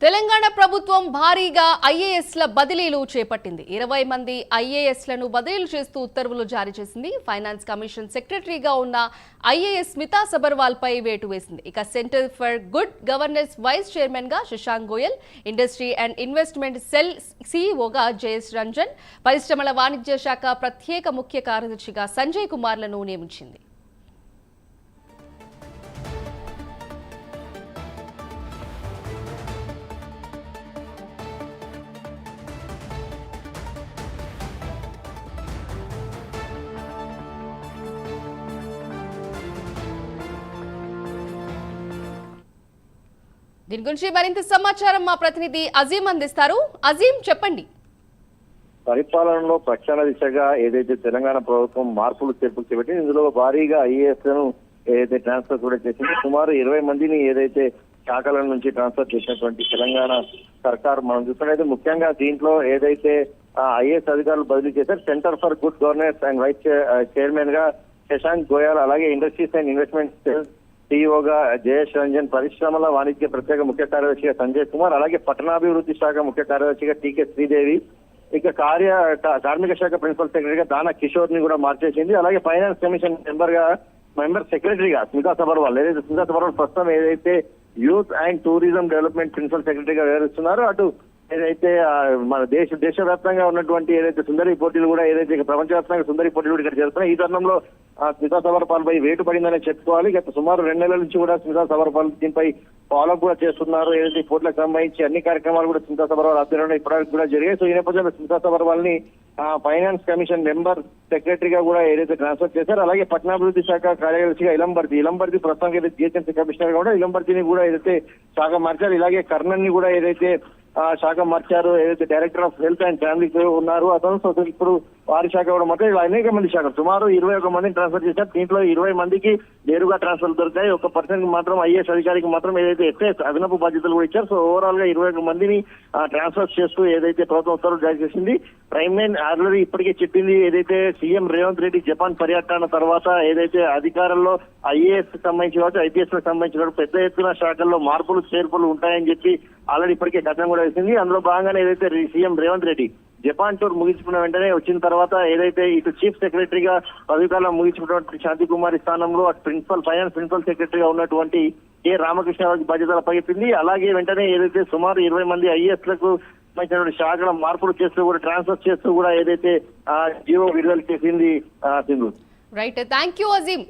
తెలంగాణ ప్రభుత్వం భారీగా ఐఏఎస్ల బదిలీలు చేపట్టింది. 20 మంది ఐఏఎస్లను బదిలీలు చేస్తూ ఉత్తర్వులు జారీ చేసింది. ఫైనాన్స్ కమిషన్ సెక్రటరీగా ఉన్న ఐఏఎస్ స్మితా సబర్వాల్ పై వేటు వేసింది. ఇక centre for good governance vice chairman గా Shashank Goyal, industry and investment cell సీఈఓగా జయేష్ రంజన్, పరిశ్రమల వాణిజ్య శాఖ ప్రత్యేక ముఖ్య కార్యదర్శిగా సంజయ్ కుమార్లను నియమించింది. దీని గురించి మరింత సమాచారం మా ప్రతినిధి అజీం అందిస్తారు. అజీం, చెప్పండి. పరిపాలనలో ప్రక్షాళన దిశగా ఏదైతే తెలంగాణ ప్రభుత్వం మార్పులు చేర్పులు చేపట్టి ఇందులో భారీగా ఐఏఎస్ లను ఏదైతే ట్రాన్స్ఫర్ కూడా చేసింది. సుమారు 20 మందిని ఏదైతే శాఖల నుంచి ట్రాన్స్ఫర్ చేసినటువంటి తెలంగాణ సర్కార్ మనం చూస్తున్నది. ముఖ్యంగా దీంట్లో ఏదైతే ఐఏఎస్ అధికారులు బదిలీ చేశారు, centre for good governance and vice chairman గా శశాంక్ గోయల్, అలాగే ఇండస్ట్రీస్ అండ్ ఇన్వెస్ట్మెంట్ సీఈఓగా జయేష్ రంజన్, పరిశ్రమల వాణిజ్య ప్రత్యేక ముఖ్య కార్యదర్శిగా సంజయ్ కుమార్, అలాగే పట్టణాభివృద్ధి శాఖ ముఖ్య కార్యదర్శిగా టీకే శ్రీదేవి, ఇక కార్మిక శాఖ ప్రిన్సిపల్ సెక్రటరీగా దానా కిషోర్ ని కూడా మార్చేసింది. అలాగే ఫైనాన్స్ కమిషన్ మెంబర్ సెక్రటరీగా స్మితా సబర్వాల్, ఏదైతే స్మితా సబర్వాల్ ప్రస్తుతం ఏదైతే youth and tourism development principal సెక్రటరీగా వ్యవహరిస్తున్నారో అటు ఏదైతే మన దేశవ్యాప్తంగా ఉన్నటువంటి ఏదైతే సుందరి పోటీలు కూడా ఏదైతే ప్రపంచవ్యాప్తంగా సుందరి పోటీలు కూడా ఇక్కడ జరుగుతున్నాయి. ఈ తరుణంలో స్మితా సబర్వాల్ పై వేటు పడిందనే చెప్పుకోవాలి. గత సుమారు 2 నెలల నుంచి కూడా స్మితా సబర్వాల్ దీనిపై ఫాలో కూడా చేస్తున్నారు. ఏదైతే పోటీలకు సంబంధించి అన్ని కార్యక్రమాలు కూడా స్మితా సబర్వాల్ ఆధ్వర్యంలో ఇప్పటివరకు కూడా జరిగాయి. సో ఈ నేపథ్యంలో స్మితా సబర్వాల్ ని ఫైనాన్స్ కమిషన్ మెంబర్ సెక్రటరీగా కూడా ఏదైతే ట్రాన్స్ఫర్ చేశారో, అలాగే పట్టణాభివృద్ధి శాఖ కార్యదర్శిగా ఇలంబర్తి ప్రస్తుతం ఏదైతే జిహెచ్ఎంసీ కమిషనర్ గా కూడా ఇలంబర్తిని కూడా ఏదైతే శాఖ మార్చారు. ఇలాగే కర్ణన్ ని కూడా ఏదైతే శాఖ మార్చారు. ఏదైతే director of health and family ఉన్నారు అతను ఇప్పుడు వారి శాఖ కూడా మొత్తం ఇలా అనేక మంది శాఖలు సుమారు 21 మందిని ట్రాన్స్ఫర్ చేశారు. దీంట్లో 20 మందికి నేరుగా ట్రాన్స్ఫర్ దొరికాయి. ఒక పర్సన్ కి మాత్రం ఐఏఎస్ అధికారికి మాత్రం ఏదైతే ఎఫ్ఎస్ అదనపు బాధ్యతలు కూడా ఇచ్చారు. సో ఓవరాల్ గా 21 మందిని ట్రాన్స్ఫర్ చేస్తూ ఏదైతే ప్రభుత్వం ఉత్తర్వులు జారీ చేసింది. ప్రైమ్ లైన్ ఆల్రెడీ ఇప్పటికే చెప్పింది, ఏదైతే సీఎం రేవంత్ రెడ్డి జపాన్ పర్యటన తర్వాత ఏదైతే అధికారంలో ఐఏఎస్ సంబంధించి కావచ్చు ఐపీఎస్ కు సంబంధించిన పెద్ద ఎత్తున శాఖల్లో మార్పులు చేర్పులు ఉంటాయని చెప్పి ఆల్రెడీ ఇప్పటికే గతం కూడా వేసింది. అందులో భాగంగానే ఏదైతే CM Revanth Reddy Japan tour ముగించుకున్న వెంటనే వచ్చిన తర్వాత ఏదైతే ఇటు చీఫ్ సెక్రటరీగా పదవికాలం ముగించుకున్నటువంటి శాంతి కుమారి స్థానంలో అటు ఫైనాన్స్ ప్రిన్సిపల్ సెక్రటరీగా ఉన్నటువంటి కె రామకృష్ణరావుకి బాధ్యతలు అప్పగించింది. అలాగే వెంటనే ఏదైతే సుమారు 20 మంది ఐఏఎస్ లకు సంబంధించినటువంటి శాఖల మార్పులు చేస్తూ కూడా ట్రాన్స్ఫర్ చేస్తూ కూడా ఏదైతే జీవో విడుదల చేసింది Sindhu. Right, thank you Azeem.